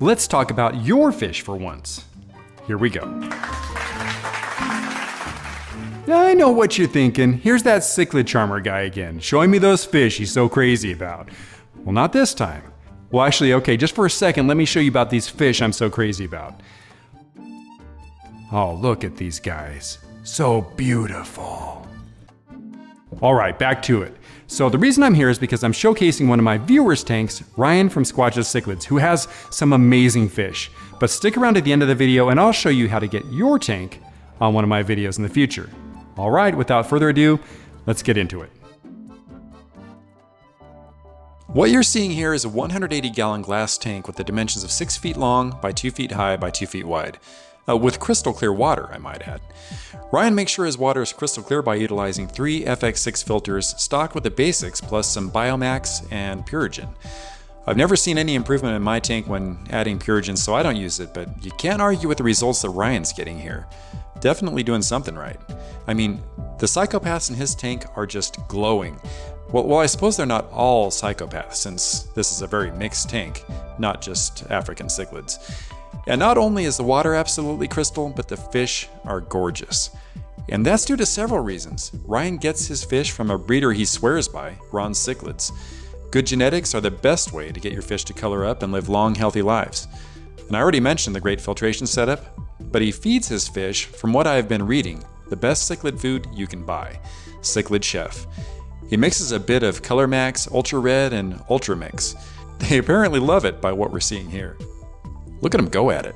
let's talk about your fish for once. Here we go. I know what you're thinking. Here's that cichlid charmer guy again, showing me those fish he's so crazy about. Well, not this time. Well, actually, okay, just for a second, let me show you about these fish I'm so crazy about. Oh, look at these guys. So beautiful. All right, back to it. So the reason I'm here is because I'm showcasing one of my viewers' tanks, Ryan from Squatch's Cichlids, who has some amazing fish. But stick around to the end of the video and I'll show you how to get your tank on one of my videos in the future. All right, without further ado, let's get into it. What you're seeing here is a 180-gallon glass tank with the dimensions of 6 feet long by 2 feet high by 2 feet wide. With crystal clear water, I might add. Ryan makes sure his water is crystal clear by utilizing 3 FX6 filters stocked with the basics plus some Biomax and Purigen. I've never seen any improvement in my tank when adding Purigen, so I don't use it, but you can't argue with the results that Ryan's getting here. Definitely doing something right. I mean, the psychopaths in his tank are just glowing. Well, I suppose they're not all psychopaths, since this is a very mixed tank, not just African cichlids. And not only is the water absolutely crystal, but the fish are gorgeous. And that's due to several reasons. Ryan gets his fish from a breeder he swears by, Ron's Cichlids. Good genetics are the best way to get your fish to color up and live long, healthy lives. And I already mentioned the great filtration setup, but he feeds his fish, from what I've been reading, the best cichlid food you can buy, Cichlid Chef. He mixes a bit of Color Max, Ultra Red, and Ultra Mix. They apparently love it by what we're seeing here. Look at him go at it.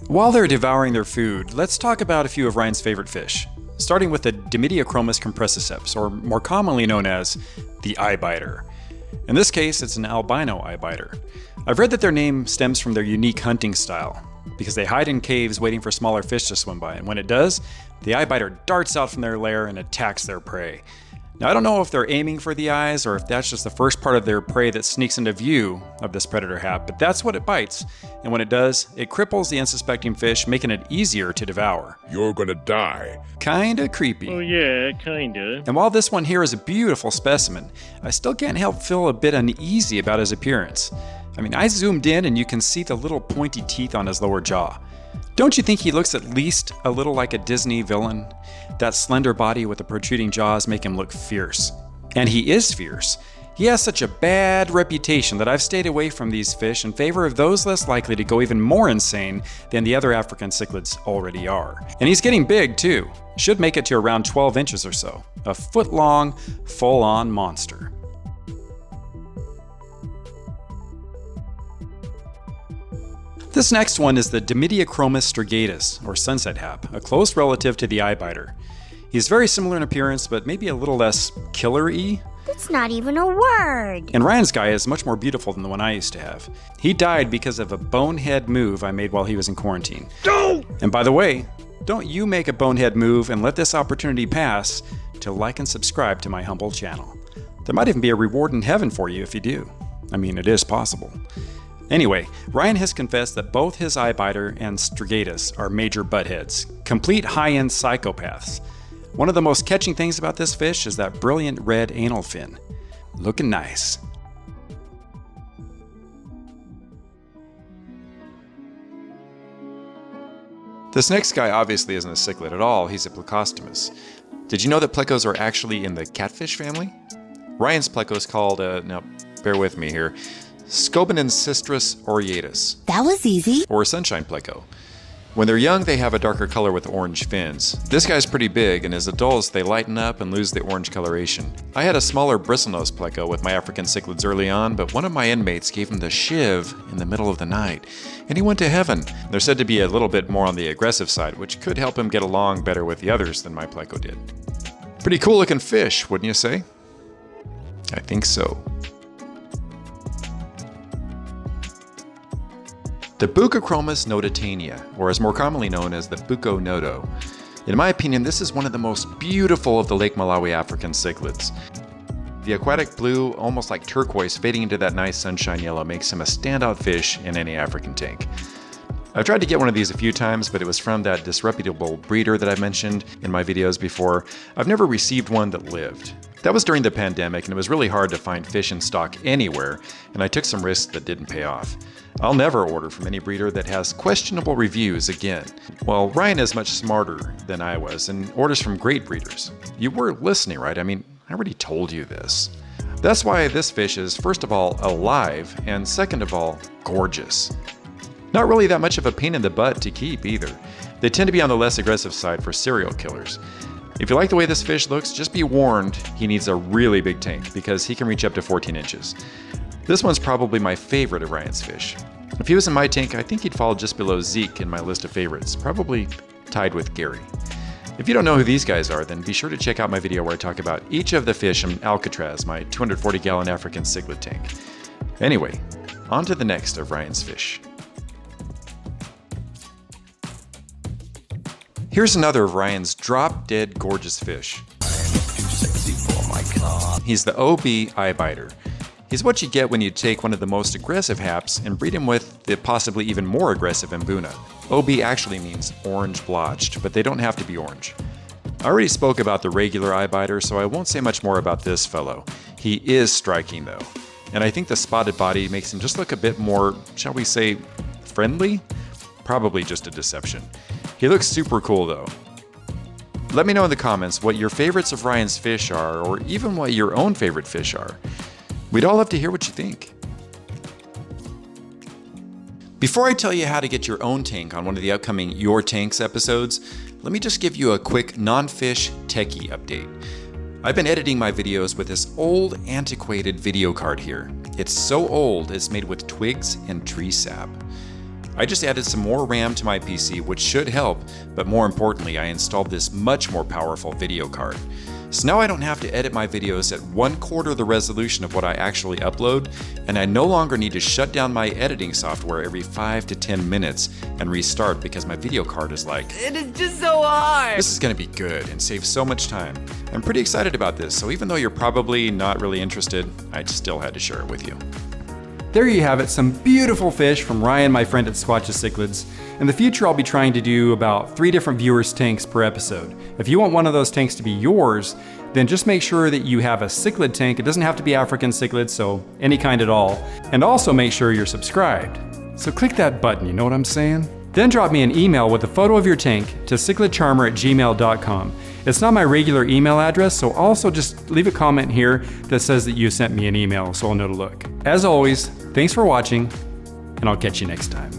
While they're devouring their food, let's talk about a few of Ryan's favorite fish, starting with the Dimidiochromis compressiceps, or more commonly known as the eyebiter. In this case, it's an albino eyebiter. I've read that their name stems from their unique hunting style, because they hide in caves waiting for smaller fish to swim by, and when it does, the eyebiter darts out from their lair and attacks their prey. Now, I don't know if they're aiming for the eyes or if that's just the first part of their prey that sneaks into view of this predator hap, but that's what it bites, and when it does, it cripples the unsuspecting fish, making it easier to devour. You're gonna die. Kinda creepy. Oh yeah, kinda. And while this one here is a beautiful specimen, I still can't help feel a bit uneasy about his appearance. I mean, I zoomed in and you can see the little pointy teeth on his lower jaw. Don't you think he looks at least a little like a Disney villain? That slender body with the protruding jaws make him look fierce. And he is fierce. He has such a bad reputation that I've stayed away from these fish in favor of those less likely to go even more insane than the other African cichlids already are. And he's getting big too. Should make it to around 12 inches or so. A foot-long, full-on monster. This next one is the Dimidiochromis strigatus, or Sunsethap, a close relative to the eyebiter. He's very similar in appearance, but maybe a little less killer-y. That's not even a word. And Ryan's guy is much more beautiful than the one I used to have. He died because of a bonehead move I made while he was in quarantine. Don't! And by the way, don't you make a bonehead move and let this opportunity pass to like and subscribe to my humble channel. There might even be a reward in heaven for you if you do. I mean, it is possible. Anyway, Ryan has confessed that both his eyebiter and strigatus are major buttheads, complete high-end psychopaths. One of the most catching things about this fish is that brilliant red anal fin. Looking nice. This next guy obviously isn't a cichlid at all, he's a Plecostomus. Did you know that Plecos are actually in the catfish family? Ryan's Pleco is called, now bear with me here, Scobenensistrus aureatus. That was easy. Or sunshine Pleco. When they're young, they have a darker color with orange fins. This guy's pretty big, and as adults, they lighten up and lose the orange coloration. I had a smaller bristlenose Pleco with my African cichlids early on, but one of my inmates gave him the shiv in the middle of the night, and he went to heaven. They're said to be a little bit more on the aggressive side, which could help him get along better with the others than my Pleco did. Pretty cool looking fish, wouldn't you say? I think so. The Bucochromis noditania, or as more commonly known as the Buco Nodo. In my opinion, this is one of the most beautiful of the Lake Malawi African cichlids. The aquatic blue, almost like turquoise, fading into that nice sunshine yellow makes him a standout fish in any African tank. I've tried to get one of these a few times, but it was from that disreputable breeder that I've mentioned in my videos before. I've never received one that lived. That was during the pandemic, and it was really hard to find fish in stock anywhere, and I took some risks that didn't pay off. I'll never order from any breeder that has questionable reviews again. Well, Ryan is much smarter than I was and orders from great breeders. You were listening, right? I mean, I already told you this. That's why this fish is, first of all, alive, and second of all, gorgeous. Not really that much of a pain in the butt to keep either. They tend to be on the less aggressive side for serial killers. If you like the way this fish looks, just be warned he needs a really big tank because he can reach up to 14 inches. This one's probably my favorite of Ryan's fish. If he was in my tank, I think he'd fall just below Zeke in my list of favorites, probably tied with Gary. If you don't know who these guys are, then be sure to check out my video where I talk about each of the fish in Alcatraz, my 240-gallon African cichlid tank. Anyway, on to the next of Ryan's fish. Here's another of Ryan's drop-dead gorgeous fish. He's the OB Eyebiter. He's what you get when you take one of the most aggressive haps and breed him with the possibly even more aggressive Mbuna. OB actually means orange blotched, but they don't have to be orange. I already spoke about the regular Eyebiter, so I won't say much more about this fellow. He is striking though, and I think the spotted body makes him just look a bit more, shall we say, friendly? Probably just a deception. He looks super cool though. Let me know in the comments what your favorites of Ryan's fish are, or even what your own favorite fish are. We'd all love to hear what you think. Before I tell you how to get your own tank on one of the upcoming Your Tanks episodes, let me just give you a quick non-fish techie update. I've been editing my videos with this old antiquated video card here. It's so old it's made with twigs and tree sap. I just added some more RAM to my PC, which should help, but more importantly, I installed this much more powerful video card. So now I don't have to edit my videos at 1/4 the resolution of what I actually upload, and I no longer need to shut down my editing software every 5 to 10 minutes and restart because my video card is like, it is just so hard. This is going to be good and save so much time. I'm pretty excited about this, so even though you're probably not really interested, I still had to share it with you. There you have it, some beautiful fish from Ryan, my friend at Squatch Cichlids. In the future, I'll be trying to do about 3 different viewers' tanks per episode. If you want one of those tanks to be yours, then just make sure that you have a cichlid tank. It doesn't have to be African cichlid, so any kind at all. And also make sure you're subscribed. So click that button, you know what I'm saying? Then drop me an email with a photo of your tank to cichlidcharmer@gmail.com. It's not my regular email address, so also just leave a comment here that says that you sent me an email so I'll know to look. As always, thanks for watching, and I'll catch you next time.